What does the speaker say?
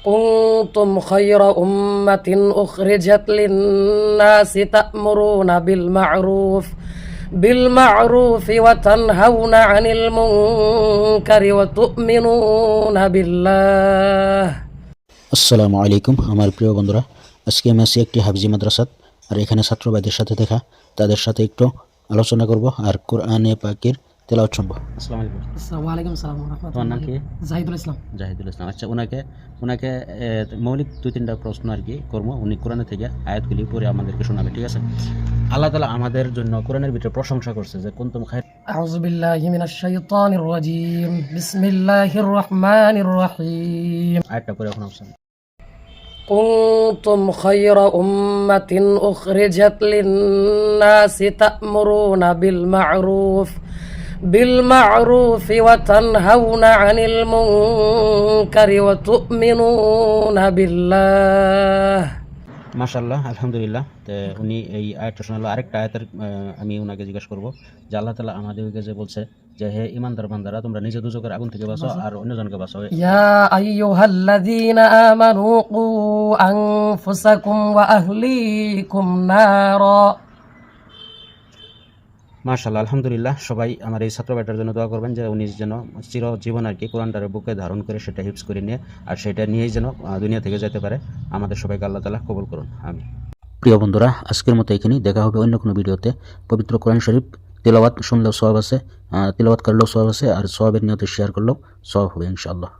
كنتم خير أمة أخرجت للناس تأمرون بالمعروف وتنهون عن المنكر وتؤمنون بالله. আসসালামু আলাইকুম আমার প্রিয় বন্ধুরা, আজকে আমি আছি একটি হাফজি মাদ্রাসাত। আর এখানে ছাত্র ভাইদের সাথে দেখা, তাদের সাথে একটু আলোচনা করব আর কোরআনে পাকের তেলাওয়াত শুনবো। আসসালামু আলাইকুম। ওয়ালাইকুম আসসালাম ওয়া তোমার রাহমাতুল্লাহি। নাম কি? জাহিদুল ইসলাম। জাহিদুল ইসলাম। আচ্ছা, ওনাকে মৌলিক 2-3টা প্রশ্ন আর কি করবো। উনি কোরআন থেকে আয়াতগুলি পড়ে আমাদেরকে শোনাবে, ঠিক আছে? আল্লাহ তাআলা আমাদের জন্য কোরআনের ভিতরে প্রশংসা করছে যে কুনতুম খায়র। আউযু বিল্লাহি মিনাশ শাইতানির রাজীম। বিসমিল্লাহির রহমানির রহিম। আয়াতটা পড়ে এখন অপশন। كنتم خير أمة أخرجت للناس تأمرون بالمعروف وتنهون عن المنكر وتؤمنون بالله. মাশাআল্লাহ, আলহামদুলিল্লাহ। তো উনি এই আয়াতটা শোনালো। আরেকটা আয়াতের আমি ওনাকে জিজ্ঞেস করব যে আল্লাহ তাআলা আমাদেরকে যে বলছে যে হে ঈমানদার বান্দারা, তোমরা নিজে দুজকের আগুন থেকে বাঁচো আর অন্যজনকে বাঁচাও। ইয়া আইয়ুহাল্লাযীনা আমানু কু আনফুসাকুম ওয়া আহলিকুম নারা। মাশাআল্লাহ, আলহামদুলিল্লাহ। সবাই আমার এই ছাত্র ভাইটার জন্য দোয়া করবেন যে উনি যেন চিরজীবন আর কি কোরআনটার বুকে ধারণ করে সেটা হিফজ করে নিয়ে আর সেটা নিয়েই যেন দুনিয়া থেকে যেতে পারে। আমাদের সবাইকে আল্লাহ তাআলা কবুল করুন, আমিন। প্রিয় বন্ধুরা, আজকের মতো এখানেই। দেখা হবে অন্য কোনো ভিডিওতে। পবিত্র কোরআন শরীফ তেলাওয়াত শুনলেও সওয়াব আছে, তেলাওয়াত করলেও সওয়াব আছে, আর সওয়াবের নিয়তে শেয়ার করলেও সওয়াব হবে ইনশাআল্লাহ।